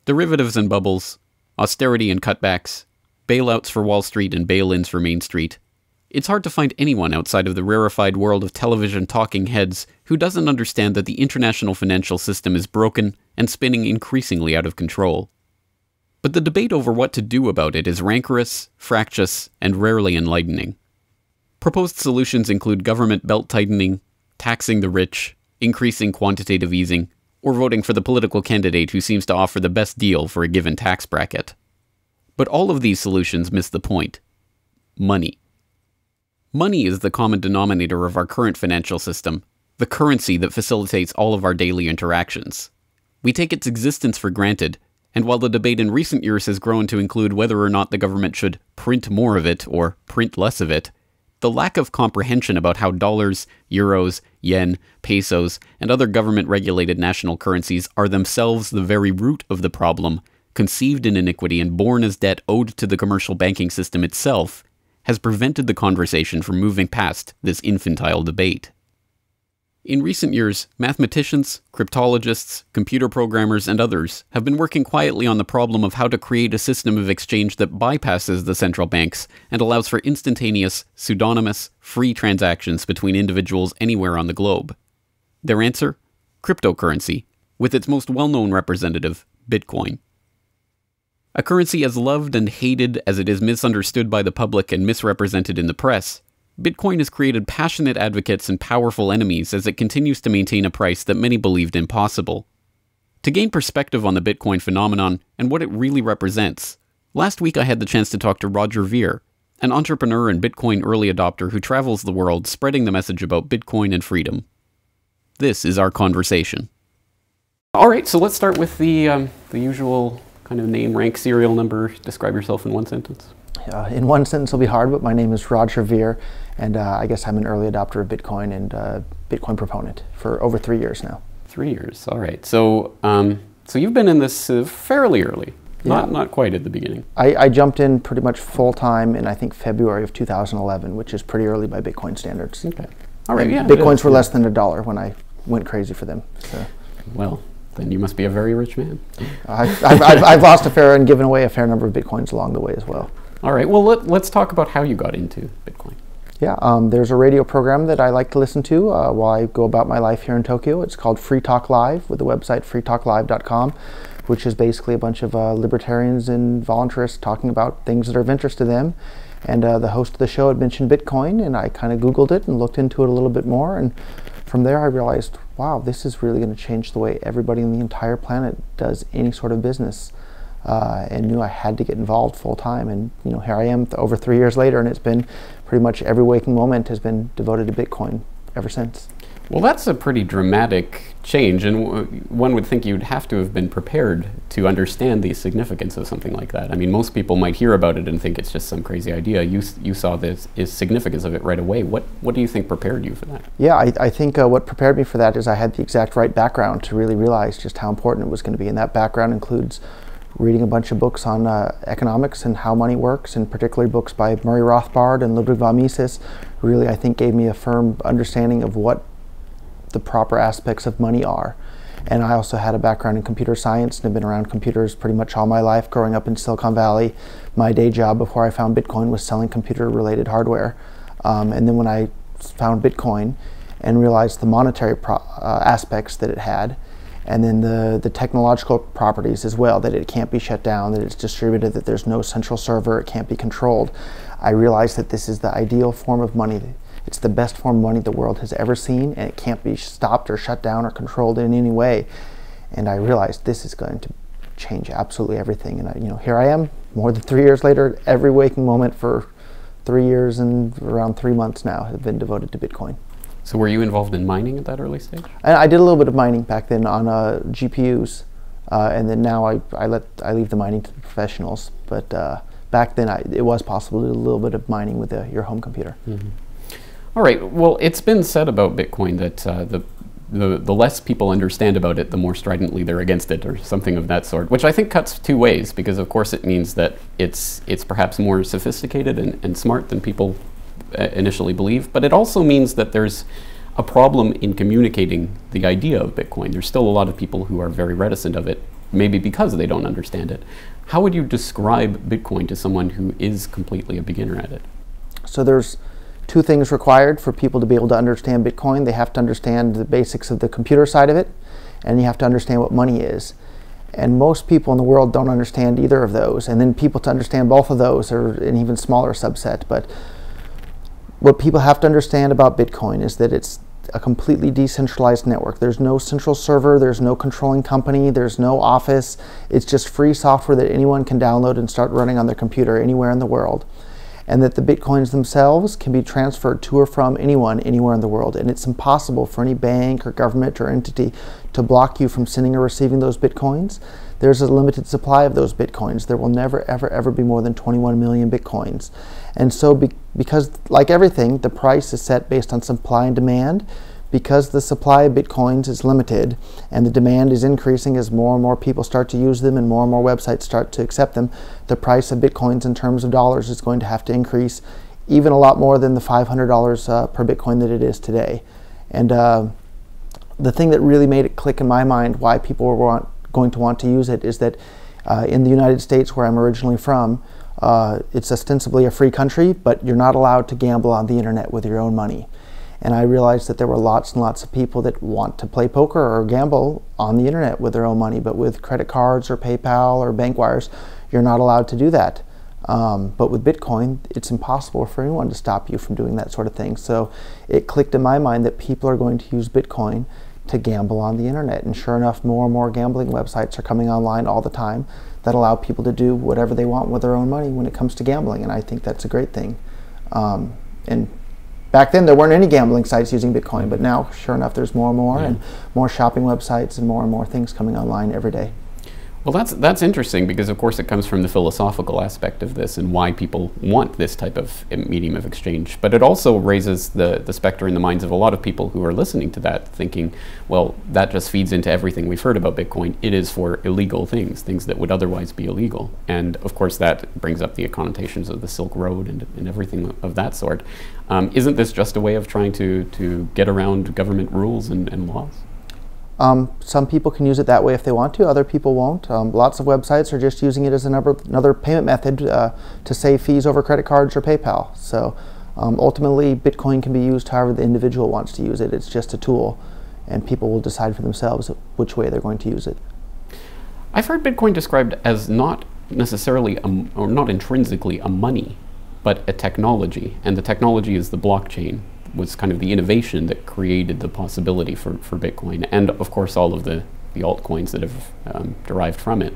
Derivatives and bubbles, austerity and cutbacks, bailouts for Wall Street and bail-ins for Main Street. It's hard to find anyone outside of the rarefied world of television talking heads who doesn't understand that the international financial system is broken and spinning increasingly out of control. But the debate over what to do about it is rancorous, fractious, and rarely enlightening. Proposed solutions include government belt-tightening, taxing the rich, increasing quantitative easing, or voting for the political candidate who seems to offer the best deal for a given tax bracket. But all of these solutions miss the point. Money. Money is the common denominator of our current financial system, the currency that facilitates all of our daily interactions. We take its existence for granted, and while the debate in recent years has grown to include whether or not the government should print more of it or print less of it, the lack of comprehension about how dollars, euros, yen, pesos, and other government-regulated national currencies are themselves the very root of the problem, conceived in iniquity and born as debt owed to the commercial banking system itself, has prevented the conversation from moving past this infantile debate. In recent years, mathematicians, cryptologists, computer programmers, and others have been working quietly on the problem of how to create a system of exchange that bypasses the central banks and allows for instantaneous, pseudonymous, free transactions between individuals anywhere on the globe. Their answer? Cryptocurrency, with its most well-known representative, Bitcoin. A currency as loved and hated as it is misunderstood by the public and misrepresented in the press, Bitcoin has created passionate advocates and powerful enemies as it continues to maintain a price that many believed impossible. To gain perspective on the Bitcoin phenomenon and what it really represents, last week I had the chance to talk to Roger Reever, an entrepreneur and Bitcoin early adopter who travels the world spreading the message about Bitcoin and freedom. This is our conversation. All right, so let's start with the usual kind of name, rank, serial number. Describe yourself in one sentence. In one sentence will be hard, but my name is Roger Reever, and I guess I'm an early adopter of Bitcoin and Bitcoin proponent for over 3 years now. 3 years, all right. So, so you've been in this fairly early, Yeah. not quite at the beginning. I jumped in pretty much full time in I think February of 2011, which is pretty early by Bitcoin standards. Okay, all right. And yeah, Bitcoins were less than $1 when I went crazy for them. So. Well, then you must be a very rich man. I've lost a fair and given away a fair number of Bitcoins along the way as well. All right, well, let's talk about how you got into Bitcoin. Yeah, there's a radio program that I like to listen to while I go about my life here in Tokyo. It's called Free Talk Live with the website freetalklive.com, which is basically a bunch of libertarians and voluntarists talking about things that are of interest to them. And the host of the show had mentioned Bitcoin, and I kind of Googled it and looked into it a little bit more. And from there I realized, wow, this is really going to change the way everybody on the entire planet does any sort of business. And knew I had to get involved full time, and you know, here I am over 3 years later, and it's been pretty much every waking moment has been devoted to Bitcoin ever since. Well, that's a pretty dramatic change, and one would think you'd have to have been prepared to understand the significance of something like that. I mean, most people might hear about it and think it's just some crazy idea. You saw the significance of it right away. What do you think prepared you for that? Yeah, I think what prepared me for that is I had the exact right background to really realize just how important it was going to be, and that background includes reading a bunch of books on economics and how money works, and particularly books by Murray Rothbard and Ludwig von Mises, really I think gave me a firm understanding of what the proper aspects of money are. And I also had a background in computer science and have been around computers pretty much all my life, growing up in Silicon Valley. My day job before I found Bitcoin was selling computer-related hardware. And then when I found Bitcoin and realized the monetary aspects that it had, and then the technological properties as well, that it can't be shut down, that it's distributed, that there's no central server, it can't be controlled, I realized that this is the ideal form of money. It's the best form of money the world has ever seen, and it can't be stopped or shut down or controlled in any way. And I realized this is going to change absolutely everything. And you know, here I am, more than 3 years later, every waking moment for 3 years and around 3 months now have been devoted to Bitcoin. So were you involved in mining at that early stage? And I did a little bit of mining back then on GPUs, and then now I leave the mining to the professionals. But back then it was possible to do a little bit of mining with your home computer. Mm-hmm. All right, well, it's been said about Bitcoin that the less people understand about it, the more stridently they're against it, or something of that sort, which I think cuts two ways, because of course it means that it's perhaps more sophisticated and smart than people initially believe, but it also means that there's a problem in communicating the idea of Bitcoin. There's still a lot of people who are very reticent of it, maybe because they don't understand it. How would you describe Bitcoin to someone who is completely a beginner at it? So there's two things required for people to be able to understand Bitcoin. They have to understand the basics of the computer side of it, and you have to understand what money is. And most people in the world don't understand either of those. And then people to understand both of those are an even smaller subset. But what people have to understand about Bitcoin is that it's a completely decentralized network. There's no central server, there's no controlling company, there's no office. It's just free software that anyone can download and start running on their computer anywhere in the world. And that the Bitcoins themselves can be transferred to or from anyone, anywhere in the world. And it's impossible for any bank or government or entity to block you from sending or receiving those Bitcoins. There's a limited supply of those Bitcoins. There will never, ever, ever be more than 21 million Bitcoins. And so because, like everything, the price is set based on supply and demand. Because the supply of Bitcoins is limited and the demand is increasing as more and more people start to use them and more websites start to accept them, the price of Bitcoins in terms of dollars is going to have to increase even a lot more than the $500 per Bitcoin that it is today. And the thing that really made it click in my mind why people were going to want to use it is that in the United States, where I'm originally from, it's ostensibly a free country, but you're not allowed to gamble on the internet with your own money. And I realized that there were lots and lots of people that want to play poker or gamble on the internet with their own money, but with credit cards or PayPal or bank wires, you're not allowed to do that. But with Bitcoin, it's impossible for anyone to stop you from doing that sort of thing. So it clicked in my mind that people are going to use Bitcoin to gamble on the internet. And sure enough, more and more gambling websites are coming online all the time that allow people to do whatever they want with their own money when it comes to gambling. And I think that's a great thing. And back then, there weren't any gambling sites using Bitcoin, but now, sure enough, there's more and more, and more shopping websites and more things coming online every day. Well, that's interesting, because of course it comes from the philosophical aspect of this and why people want this type of medium of exchange. But it also raises the specter in the minds of a lot of people who are listening to that, thinking, well, that just feeds into everything we've heard about Bitcoin. It is for illegal things that would otherwise be illegal. And of course that brings up the connotations of the Silk Road and everything of that sort. Isn't this just a way of trying to get around government rules and laws? Some people can use it that way if they want to, other people won't. Lots of websites are just using it as another payment method to save fees over credit cards or PayPal. So ultimately, Bitcoin can be used however the individual wants to use it. It's just a tool, and people will decide for themselves which way they're going to use it. I've heard Bitcoin described as not necessarily, or not intrinsically a money, but a technology, and the technology is the blockchain. Was kind of the innovation that created the possibility for Bitcoin, and of course all of the altcoins that have derived from it.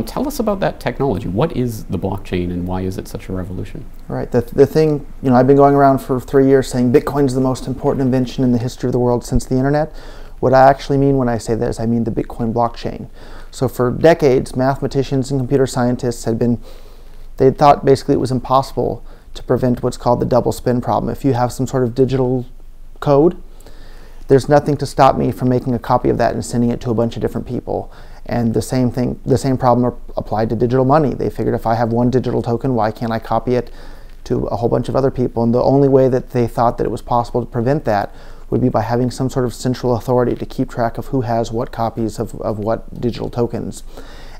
Tell us about that technology. What is the blockchain and why is it such a revolution? Right. The thing, I've been going around for 3 years saying Bitcoin is the most important invention in the history of the world since the internet. What I actually mean when I say that is I mean the Bitcoin blockchain. So for decades, mathematicians and computer scientists they thought basically it was impossible to prevent what's called the double spin problem. If you have some sort of digital code, there's nothing to stop me from making a copy of that and sending it to a bunch of different people. And the same problem applied to digital money. They figured if I have one digital token, why can't I copy it to a whole bunch of other people? And the only way that they thought that it was possible to prevent that would be by having some sort of central authority to keep track of who has what copies of what digital tokens.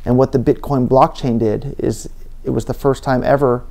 And what the Bitcoin blockchain did is it was the first time ever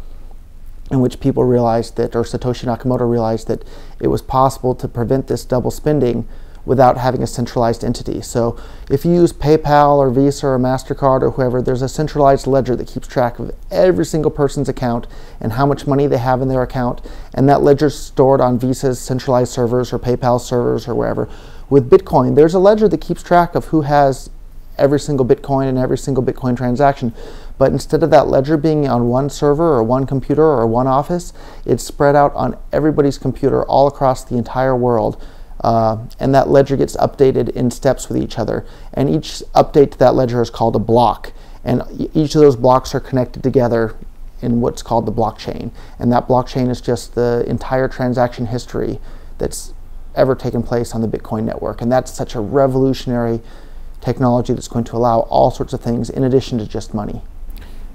in which people realized that, or Satoshi Nakamoto realized that it was possible to prevent this double spending without having a centralized entity. So if you use PayPal or Visa or MasterCard or whoever, there's a centralized ledger that keeps track of every single person's account and how much money they have in their account, and that ledger's stored on Visa's centralized servers or PayPal servers or wherever. With Bitcoin, there's a ledger that keeps track of who has every single Bitcoin and every single Bitcoin transaction. But instead of that ledger being on one server or one computer or one office, it's spread out on everybody's computer all across the entire world. And that ledger gets updated in steps with each other. And each update to that ledger is called a block. And each of those blocks are connected together in what's called the blockchain. And that blockchain is just the entire transaction history that's ever taken place on the Bitcoin network. And that's such a revolutionary technology that's going to allow all sorts of things in addition to just money.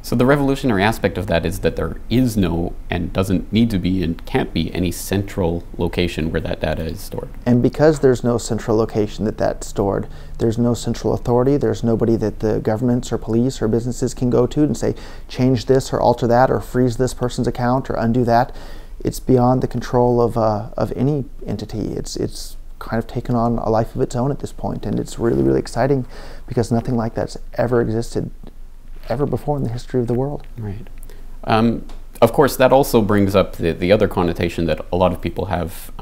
So the revolutionary aspect of that is that there is no, and doesn't need to be, and can't be any central location where that data is stored. And because there's no central location that's stored, there's no central authority, there's nobody that the governments or police or businesses can go to and say, change this or alter that or freeze this person's account or undo that. It's beyond the control of any entity. It's kind of taken on a life of its own at this point, and it's really, really exciting because nothing like that's ever existed ever before in the history of the world. Right. Of course, that also brings up the other connotation that a lot of people have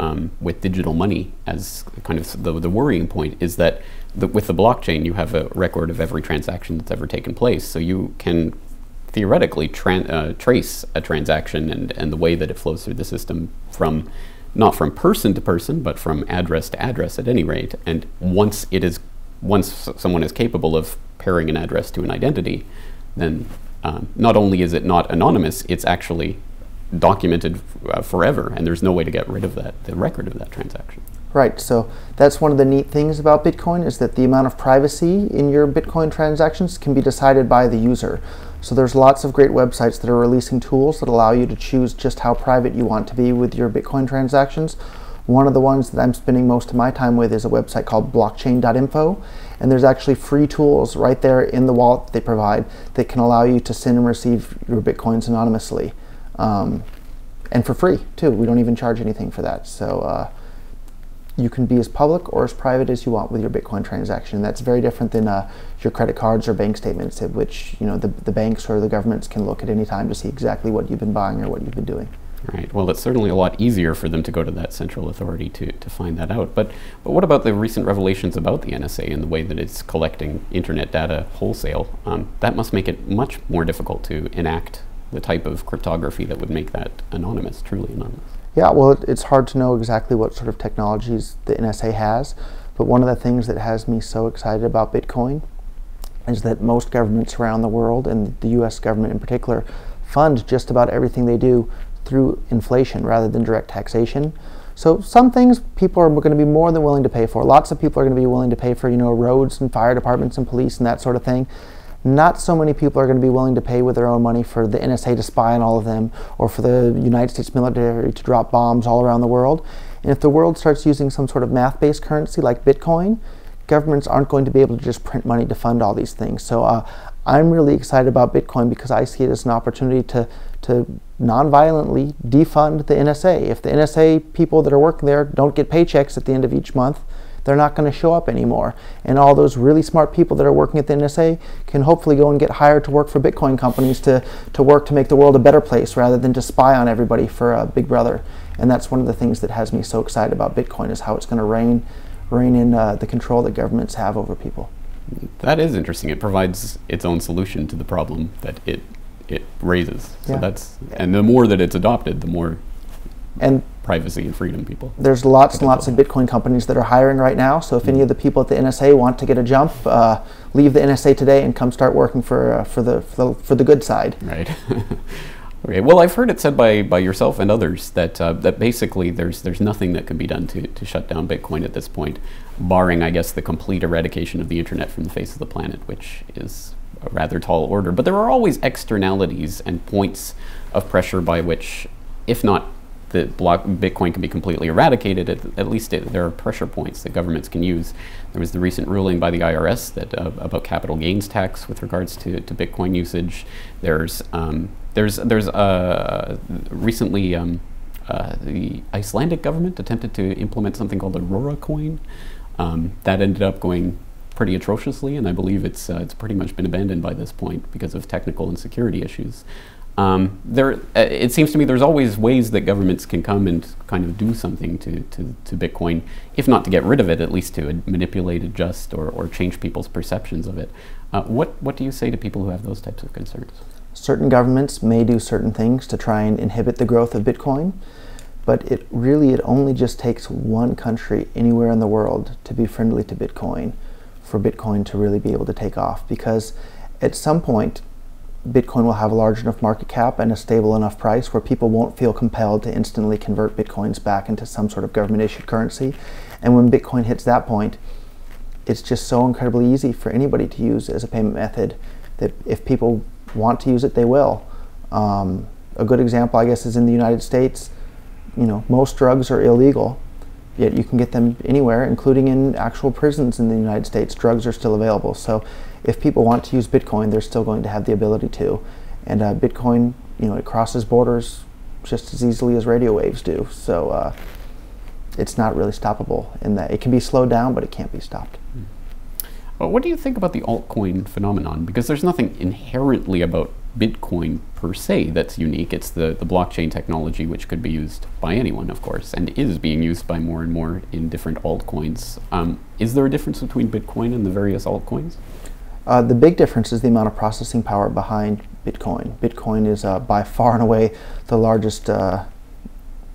with digital money as kind of the worrying point, is that with the blockchain, you have a record of every transaction that's ever taken place. So you can theoretically trace a transaction and the way that it flows through the system from, not from person to person, but from address to address at any rate. And once someone is capable of pairing an address to an identity, then not only is it not anonymous, it's actually documented forever, and there's no way to get rid of the record of that transaction. Right, so that's one of the neat things about Bitcoin, is that the amount of privacy in your Bitcoin transactions can be decided by the user. So there's lots of great websites that are releasing tools that allow you to choose just how private you want to be with your Bitcoin transactions. One of the ones that I'm spending most of my time with is a website called blockchain.info, and there's actually free tools right there in the wallet that they provide that can allow you to send and receive your Bitcoins anonymously, and for free too. We don't even charge anything for that. So you can be as public or as private as you want with your Bitcoin transaction. That's very different than your credit cards or bank statements, at which the banks or the governments can look at any time to see exactly what you've been buying or what you've been doing. Right. Well, it's certainly a lot easier for them to go to that central authority to find that out. But what about the recent revelations about the NSA and the way that it's collecting internet data wholesale? That must make it much more difficult to enact the type of cryptography that would make that anonymous, truly anonymous. Yeah, well, it's hard to know exactly what sort of technologies the NSA has, but one of the things that has me so excited about Bitcoin is that most governments around the world, and the US government in particular, fund just about everything they do through inflation rather than direct taxation. So some things people are going to be more than willing to pay for. Lots of people are going to be willing to pay for, roads and fire departments and police and that sort of thing. Not so many people are going to be willing to pay with their own money for the NSA to spy on all of them, or for the United States military to drop bombs all around the world. And if the world starts using some sort of math-based currency like Bitcoin, governments aren't going to be able to just print money to fund all these things. So I'm really excited about Bitcoin because I see it as an opportunity to non-violently defund the NSA. If the NSA people that are working there don't get paychecks at the end of each month, they're not going to show up anymore. And all those really smart people that are working at the NSA can hopefully go and get hired to work for Bitcoin companies to work to make the world a better place rather than to spy on everybody for Big Brother. And that's one of the things that has me so excited about Bitcoin, is how it's going to rein in the control that governments have over people. That is interesting. It provides its own solution to the problem that it raises. So and the more that it's adopted, the more privacy and freedom people. There's lots and lots of Bitcoin companies that are hiring right now. So if any of the people at the NSA want to get a jump, leave the NSA today and come start working for the good side. Right. Okay. Well, I've heard it said by yourself and others that that basically there's nothing that can be done to shut down Bitcoin at this point, barring, I guess, the complete eradication of the internet from the face of the planet, which is a rather tall order. But there are always externalities and points of pressure by which, if not the Bitcoin can be completely eradicated, at least there are pressure points that governments can use. There was the recent ruling by the IRS that about capital gains tax with regards to Bitcoin usage. There's recently the Icelandic government attempted to implement something called the Aurora coin. That ended up going pretty atrociously, and I believe it's pretty much been abandoned by this point because of technical and security issues. It seems to me there's always ways that governments can come and kind of do something to Bitcoin, if not to get rid of it, at least to manipulate, adjust, or change people's perceptions of it. What do you say to people who have those types of concerns? Certain governments may do certain things to try and inhibit the growth of Bitcoin, but it only just takes one country anywhere in the world to be friendly to Bitcoin for Bitcoin to really be able to take off, because at some point Bitcoin will have a large enough market cap and a stable enough price where people won't feel compelled to instantly convert Bitcoins back into some sort of government-issued currency. And when Bitcoin hits that point, it's just so incredibly easy for anybody to use as a payment method that if people want to use it, they will. A good example, I guess, is in the United States. You know, most drugs are illegal, yet you can get them anywhere, including in actual prisons in the United States. Drugs are still available. So if people want to use Bitcoin, they're still going to have the ability to. And Bitcoin, you know, it crosses borders just as easily as radio waves do. So it's not really stoppable in that. It can be slowed down, but it can't be stopped. Well, what do you think about the altcoin phenomenon? Because there's nothing inherently about Bitcoin per se that's unique. It's the blockchain technology, which could be used by anyone, of course, and is being used by more and more in different altcoins. Is there a difference between Bitcoin and the various altcoins? The big difference is the amount of processing power behind Bitcoin. Bitcoin is by far and away the largest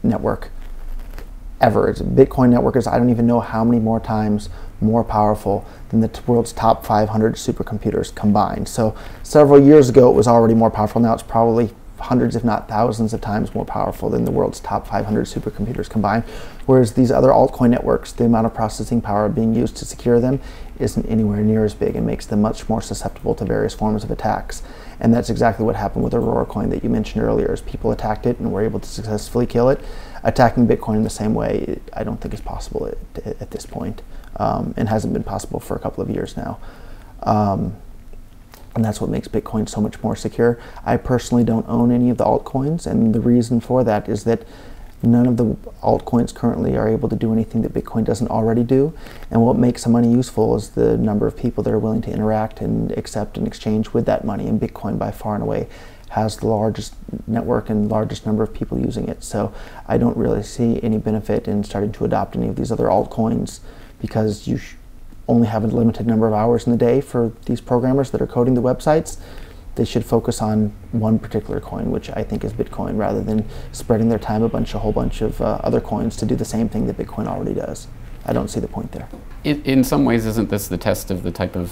network ever. Bitcoin network is, I don't even know how many more times more powerful than the world's top 500 supercomputers combined. So several years ago it was already more powerful. Now it's probably hundreds if not thousands of times more powerful than the world's top 500 supercomputers combined. Whereas these other altcoin networks, the amount of processing power being used to secure them isn't anywhere near as big and makes them much more susceptible to various forms of attacks. And that's exactly what happened with Aurora coin that you mentioned earlier, is people attacked it and were able to successfully kill it. Attacking Bitcoin in the same way, I don't think is possible at this point, and hasn't been possible for a couple of years now. And that's what makes Bitcoin so much more secure. I personally don't own any of the altcoins, and the reason for that is that none of the altcoins currently are able to do anything that Bitcoin doesn't already do. And what makes some money useful is the number of people that are willing to interact and accept and exchange with that money. And Bitcoin, by far and away, has the largest network and largest number of people using it. So I don't really see any benefit in starting to adopt any of these other altcoins, because you only have a limited number of hours in the day for these programmers that are coding the websites. They should focus on one particular coin, which I think is Bitcoin, rather than spreading their time a whole bunch of other coins to do the same thing that Bitcoin already does. I don't see the point there. In some ways, isn't this the test of the type of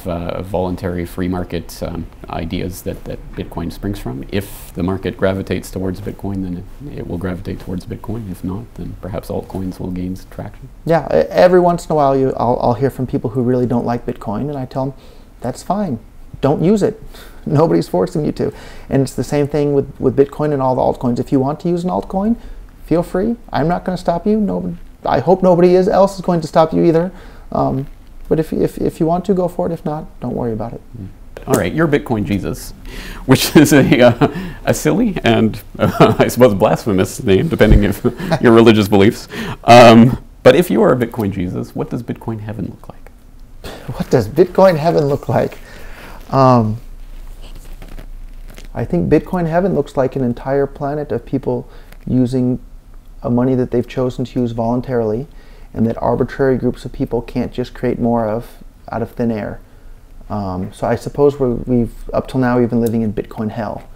voluntary free market ideas that Bitcoin springs from? If the market gravitates towards Bitcoin, then it will gravitate towards Bitcoin. If not, then perhaps altcoins will gain traction. Yeah, every once in a while I'll hear from people who really don't like Bitcoin, and I tell them, that's fine. Don't use it. Nobody's forcing you to. And it's the same thing with Bitcoin and all the altcoins. If you want to use an altcoin, feel free. I'm not going to stop you. I hope nobody else is going to stop you either. But if you want to, go for it. If not, don't worry about it. All right, you're Bitcoin Jesus, which is a silly and I suppose blasphemous name, depending on your religious beliefs. But if you are a Bitcoin Jesus, what does Bitcoin heaven look like? What does Bitcoin heaven look like? I think Bitcoin heaven looks like an entire planet of people using a money that they've chosen to use voluntarily, and that arbitrary groups of people can't just create more of out of thin air. So I suppose up till now we've been living in Bitcoin hell,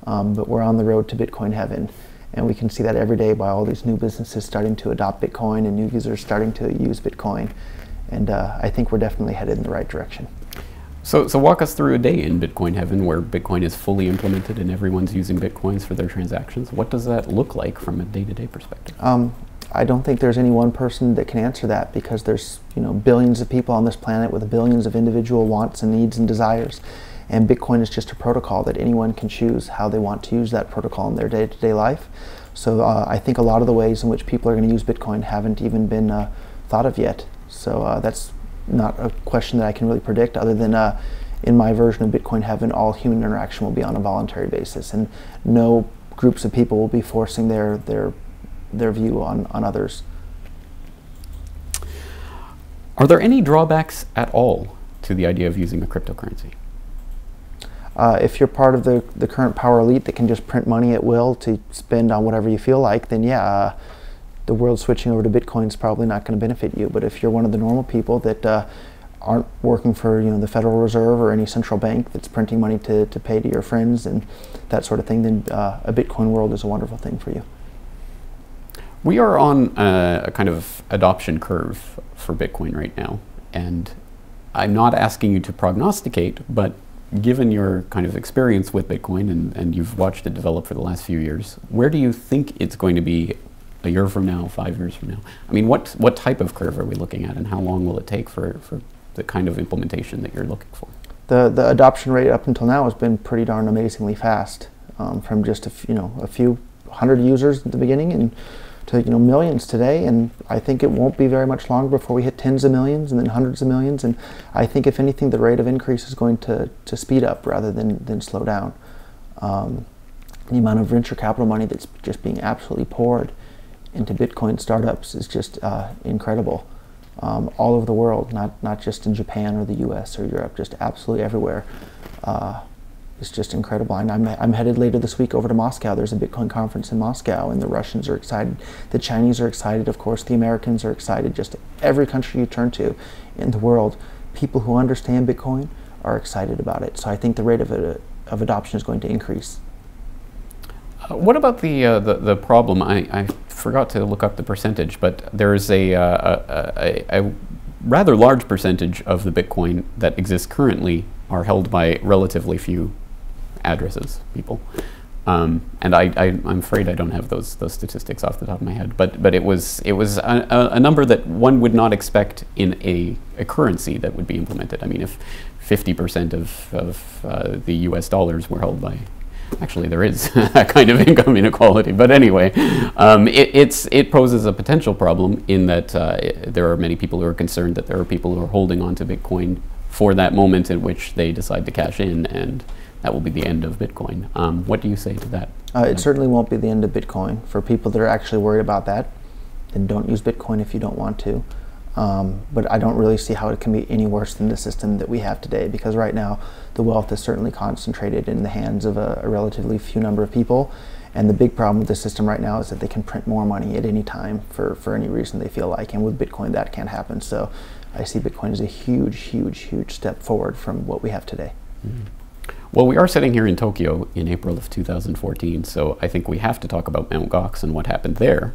but we're on the road to Bitcoin heaven, and we can see that every day by all these new businesses starting to adopt Bitcoin and new users starting to use Bitcoin, and I think we're definitely headed in the right direction. So walk us through a day in Bitcoin heaven where Bitcoin is fully implemented and everyone's using Bitcoins for their transactions. What does that look like from a day-to-day perspective? I don't think there's any one person that can answer that, because there's billions of people on this planet with billions of individual wants and needs and desires, and Bitcoin is just a protocol that anyone can choose how they want to use that protocol in their day-to-day life. So I think a lot of the ways in which people are going to use Bitcoin haven't even been thought of yet. So that's not a question that I can really predict, other than in my version of Bitcoin heaven, all human interaction will be on a voluntary basis, and no groups of people will be forcing their view on others. Are there any drawbacks at all to the idea of using a cryptocurrency? If you're part of the current power elite that can just print money at will to spend on whatever you feel like, then yeah, the world switching over to Bitcoin is probably not going to benefit you. But if you're one of the normal people that aren't working for the Federal Reserve or any central bank that's printing money to pay to your friends and that sort of thing, then a Bitcoin world is a wonderful thing for you. We are on a kind of adoption curve for Bitcoin right now, and I'm not asking you to prognosticate, but given your kind of experience with Bitcoin and you've watched it develop for the last few years, where do you think it's going to be a year from now, 5 years from now? I mean, what type of curve are we looking at, and how long will it take for the kind of implementation that you're looking for? The adoption rate up until now has been pretty darn amazingly fast, from just a few hundred users at the beginning and to millions today, and I think it won't be very much longer before we hit tens of millions and then hundreds of millions. And I think if anything, the rate of increase is going to speed up rather than slow down. The amount of venture capital money that's just being absolutely poured into Bitcoin startups is just incredible. All over the world, not just in Japan or the US or Europe, just absolutely everywhere. It's just incredible. And I'm headed later this week over to Moscow. There's a Bitcoin conference in Moscow, and the Russians are excited. The Chinese are excited. Of course, the Americans are excited. Just every country you turn to in the world, people who understand Bitcoin are excited about it. So I think the rate of adoption is going to increase. What about the problem? I forgot to look up the percentage, but there's a rather large percentage of the Bitcoin that exists currently are held by relatively few addresses, people. And I'm afraid I don't have those statistics off the top of my head, but it was a number that one would not expect in a currency that would be implemented. I mean, if 50% of the US dollars were held by, actually there is a kind of income inequality, but anyway, it poses a potential problem in that there are many people who are concerned that there are people who are holding on to Bitcoin for that moment in which they decide to cash in, and that will be the end of Bitcoin. What do you say to that? It certainly won't be the end of Bitcoin. For people that are actually worried about that, then don't use Bitcoin if you don't want to. But I don't really see how it can be any worse than the system that we have today, because right now the wealth is certainly concentrated in the hands of a relatively few number of people. And the big problem with the system right now is that they can print more money at any time for any reason they feel like. And with Bitcoin, that can't happen. So I see Bitcoin as a huge, huge, huge step forward from what we have today. Mm-hmm. Well, we are sitting here in Tokyo in April of 2014, so I think we have to talk about Mt. Gox and what happened there.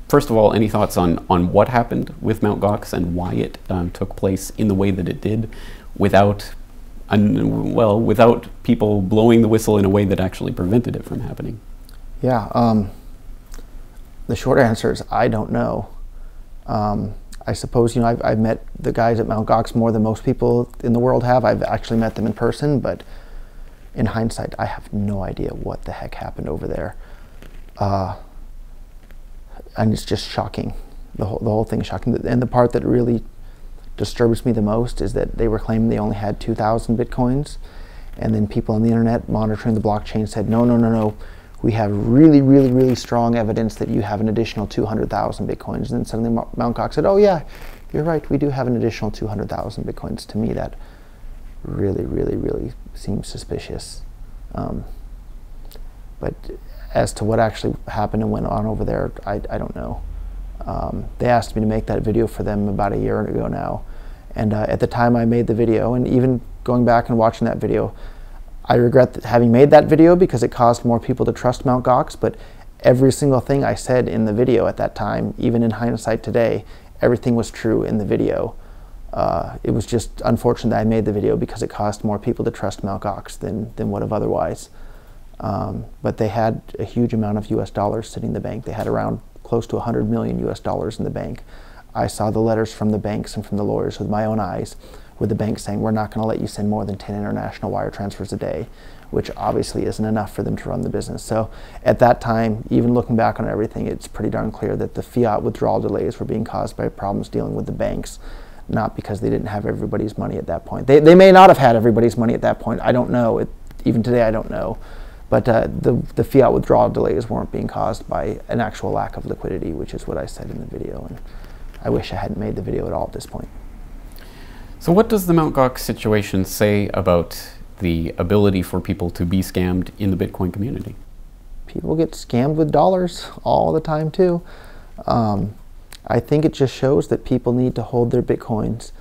First of all, any thoughts on what happened with Mt. Gox and why it took place in the way that it did without people blowing the whistle in a way that actually prevented it from happening? Yeah, the short answer is I don't know. I suppose, I've met the guys at Mt. Gox more than most people in the world have. I've actually met them in person, but in hindsight, I have no idea what the heck happened over there. And it's just shocking. The whole thing is shocking. And the part that really disturbs me the most is that they were claiming they only had 2,000 Bitcoins, and then people on the internet monitoring the blockchain said, no, we have really, really, really strong evidence that you have an additional 200,000 Bitcoins. And then suddenly Mt. Gox said, oh yeah, you're right, we do have an additional 200,000 Bitcoins. To me, that really, really, really seems suspicious. But as to what actually happened and went on over there, I don't know. They asked me to make that video for them about a year ago now. And at the time I made the video, and even going back and watching that video, I regret having made that video because it caused more people to trust Mt. Gox, but every single thing I said in the video at that time, even in hindsight today, everything was true in the video. It was just unfortunate that I made the video because it caused more people to trust Mt. Gox than would have otherwise. But they had a huge amount of US dollars sitting in the bank. They had around close to 100 million US dollars in the bank. I saw the letters from the banks and from the lawyers with my own eyes, with the bank saying, we're not going to let you send more than 10 international wire transfers a day, which obviously isn't enough for them to run the business. So at that time, even looking back on everything, it's pretty darn clear that the fiat withdrawal delays were being caused by problems dealing with the banks, not because they didn't have everybody's money at that point. They may not have had everybody's money at that point. I don't know. Even today, I don't know. But the fiat withdrawal delays weren't being caused by an actual lack of liquidity, which is what I said in the video. And I wish I hadn't made the video at all at this point. So what does the Mt. Gox situation say about the ability for people to be scammed in the Bitcoin community? People get scammed with dollars all the time too. I think it just shows that people need to hold their Bitcoins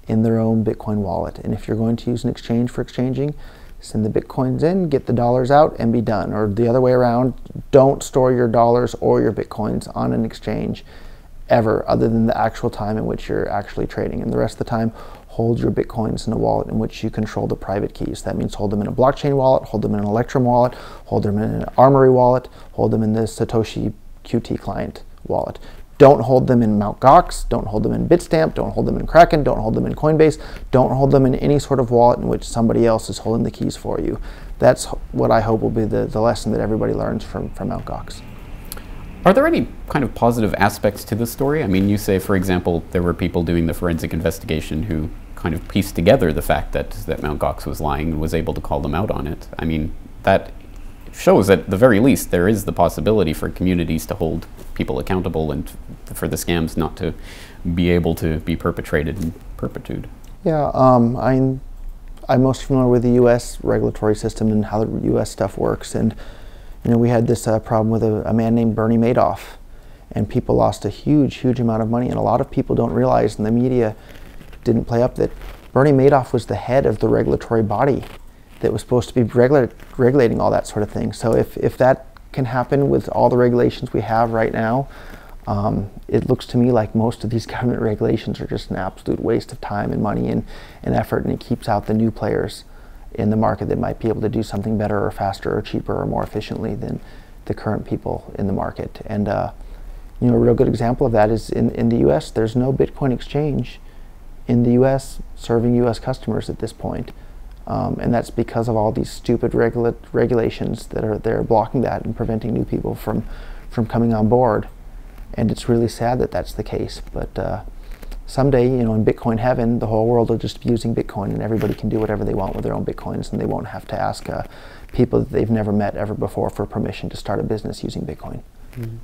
in their own Bitcoin wallet. And if you're going to use an exchange for exchanging, send the Bitcoins in, get the dollars out, and be done. Or the other way around, don't store your dollars or your Bitcoins on an exchange ever, other than the actual time in which you're actually trading. And the rest of the time, hold your Bitcoins in a wallet in which you control the private keys. That means hold them in a blockchain wallet, hold them in an Electrum wallet, hold them in an Armory wallet, hold them in the Satoshi Qt client wallet. Don't hold them in Mt. Gox, don't hold them in Bitstamp, don't hold them in Kraken, don't hold them in Coinbase, don't hold them in any sort of wallet in which somebody else is holding the keys for you. That's what I hope will be the lesson that everybody learns from Mt. Gox. Are there any kind of positive aspects to this story? I mean, you say, for example, there were people doing the forensic investigation who kind of pieced together the fact that Mt. Gox was lying and was able to call them out on it. I mean, that shows at the very least there is the possibility for communities to hold people accountable and for the scams not to be able to be perpetrated in perpetuity. Yeah, I'm most familiar with the U.S. regulatory system and how the U.S. stuff works. And you know, we had this problem with a man named Bernie Madoff, and people lost a huge amount of money. And a lot of people don't realize, and the media didn't play up, that Bernie Madoff was the head of the regulatory body that was supposed to be regulating all that sort of thing. So if that can happen with all the regulations we have right now, it looks to me like most of these government regulations are just an absolute waste of time and money and effort, and it keeps out the new players in the market that might be able to do something better or faster or cheaper or more efficiently than the current people in the market. And you know, a real good example of that is in the US, there's no Bitcoin exchange in the US serving US customers at this point. And that's because of all these stupid regulations that are there blocking that and preventing new people from coming on board. And it's really sad that that's the case. But someday, you know, in Bitcoin heaven, the whole world will just be using Bitcoin, and everybody can do whatever they want with their own Bitcoins, and they won't have to ask people that they've never met ever before for permission to start a business using Bitcoin. Mm-hmm.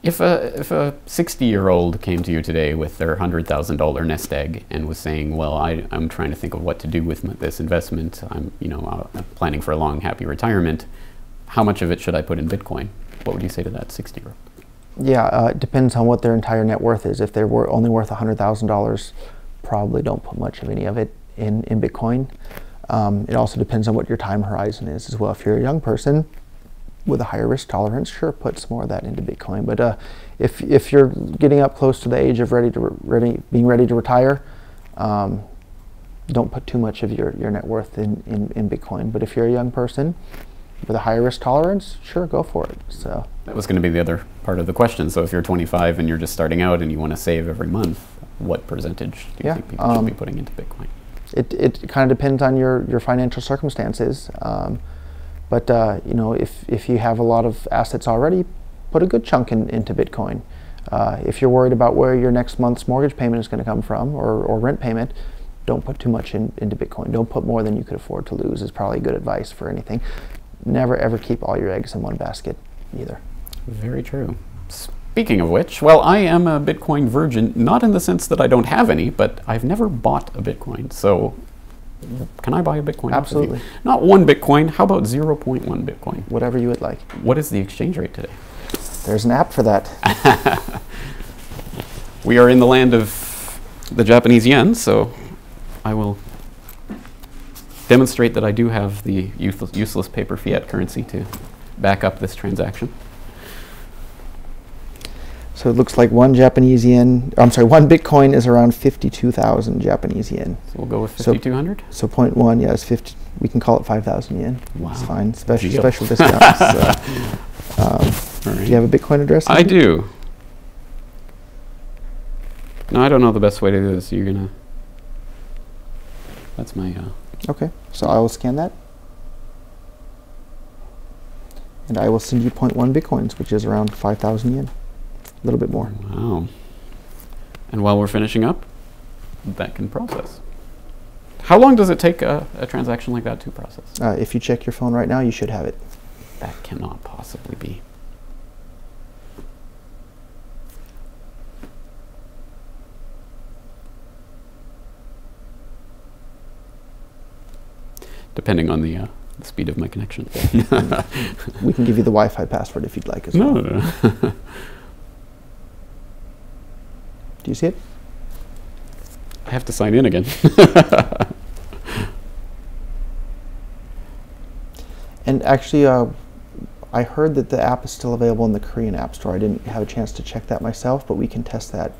If a 60-year-old came to you today with their $100,000 nest egg and was saying, well, I'm trying to think of what to do with this investment, I'm planning for a long, happy retirement, how much of it should I put in Bitcoin? What would you say to that 60-year-old? Yeah, it depends on what their entire net worth is. If they're only worth $100,000, probably don't put much of any of it in Bitcoin. It also depends on what your time horizon is as well. If you're a young person with a higher risk tolerance, sure, put some more of that into Bitcoin. But if you're getting up close to the age of being ready to retire, don't put too much of your net worth in Bitcoin. But if you're a young person with a higher risk tolerance, sure, go for it. So that was going to be the other part of the question. So if you're 25 and you're just starting out and you want to save every month, what percentage do you think people should be putting into Bitcoin? It kind of depends on your financial circumstances. But you know, if you have a lot of assets already, put a good chunk into Bitcoin. If you're worried about where your next month's mortgage payment is going to come from or rent payment, don't put too much into Bitcoin. Don't put more than you could afford to lose is probably good advice for anything. Never ever keep all your eggs in one basket either. Very true. Speaking of which, well, I am a Bitcoin virgin, not in the sense that I don't have any, but I've never bought a Bitcoin. So can I buy a Bitcoin? Absolutely. Not one Bitcoin. How about 0.1 Bitcoin? Whatever you would like. What is the exchange rate today? There's an app for that. We are in the land of the Japanese yen, so I will demonstrate that I do have the useless paper fiat currency to back up this transaction. So it looks like one Bitcoin is around 52,000 Japanese yen. So we'll go with 5,200? So 0.1, yeah, is 50. We can call it 5,000 yen. Wow. It's fine. Special discounts. Do you have a Bitcoin address? I do. No, I don't know the best way to do this. You're going to... That's my... Okay, so I will scan that. And I will send you 0.1 Bitcoins, which is around 5,000 yen. A little bit more. Wow. And while we're finishing up, that can process. How long does it take a transaction like that to process? If you check your phone right now, you should have it. That cannot possibly be. Depending on the speed of my connection. We can give you the Wi-Fi password if you'd like as well. No. Do you see it? I have to sign in again. And actually, I heard that the app is still available in the Korean App Store. I didn't have a chance to check that myself, but we can test that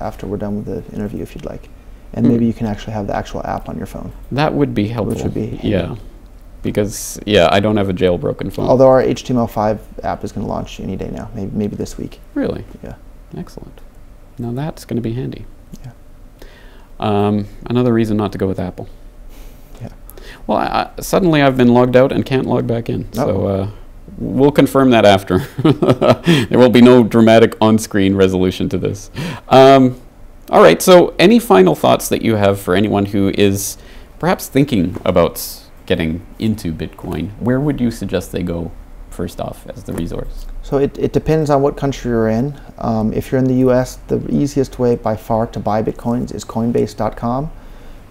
after we're done with the interview if you'd like. and maybe you can actually have the actual app on your phone. That would be helpful. Which would be handy. Yeah, because I don't have a jailbroken phone. Although our HTML5 app is going to launch any day now, maybe this week. Really? Yeah. Excellent. Now that's going to be handy. Yeah. Another reason not to go with Apple. Yeah. Well, suddenly I've been logged out and can't log back in. So we'll confirm that after. There will be no dramatic on-screen resolution to this. All right, so any final thoughts that you have for anyone who is perhaps thinking about getting into Bitcoin? Where would you suggest they go first off as the resource? So it depends on what country you're in. If you're in the US, the easiest way by far to buy Bitcoins is Coinbase.com,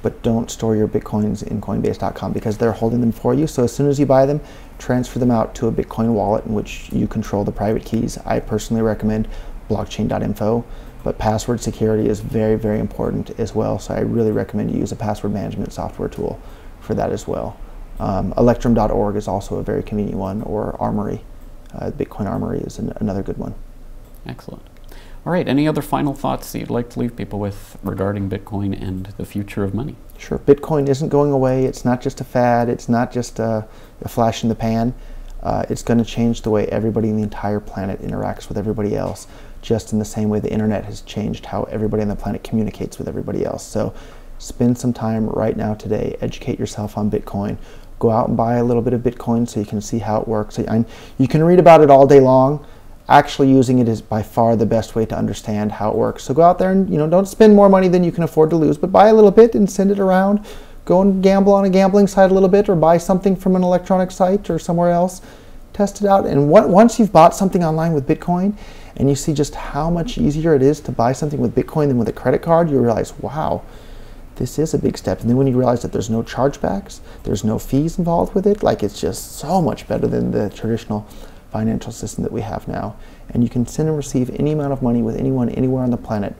but don't store your Bitcoins in Coinbase.com because they're holding them for you. So as soon as you buy them, transfer them out to a Bitcoin wallet in which you control the private keys. I personally recommend blockchain.info, but password security is very, very important as well. So I really recommend you use a password management software tool for that as well. Electrum.org is also a very convenient one, or Armory. Bitcoin Armory is another good one. Excellent. All right, any other final thoughts that you'd like to leave people with regarding Bitcoin and the future of money? Sure. Bitcoin isn't going away. It's not just a fad. It's not just a flash in the pan. It's going to change the way everybody in the entire planet interacts with everybody else, just in the same way the internet has changed how everybody on the planet communicates with everybody else. So spend some time right now today, educate yourself on Bitcoin. Go out and buy a little bit of Bitcoin so you can see how it works. You can read about it all day long. Actually using it is by far the best way to understand how it works. So go out there and don't spend more money than you can afford to lose, but buy a little bit and send it around. Go and gamble on a gambling site a little bit, or buy something from an electronic site or somewhere else. Test it out, and once you've bought something online with Bitcoin and you see just how much easier it is to buy something with Bitcoin than with a credit card, you realize, wow, this is a big step. And then when you realize that there's no chargebacks, there's no fees involved with it, like it's just so much better than the traditional financial system that we have now. And you can send and receive any amount of money with anyone anywhere on the planet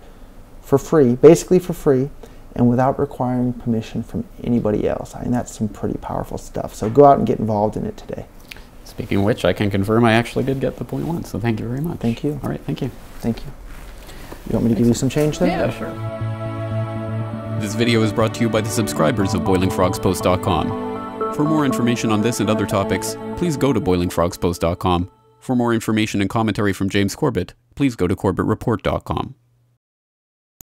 for free, basically for free, and without requiring permission from anybody else. I mean, that's some pretty powerful stuff. So go out and get involved in it today. Speaking of which, I can confirm I actually did get the 0.1, so thank you very much. Thank you. All right, thank you. Thank you. You want me to give you some change then? Yeah, sure. This video is brought to you by the subscribers of BoilingFrogsPost.com. For more information on this and other topics, please go to BoilingFrogsPost.com. For more information and commentary from James Corbett, please go to CorbettReport.com.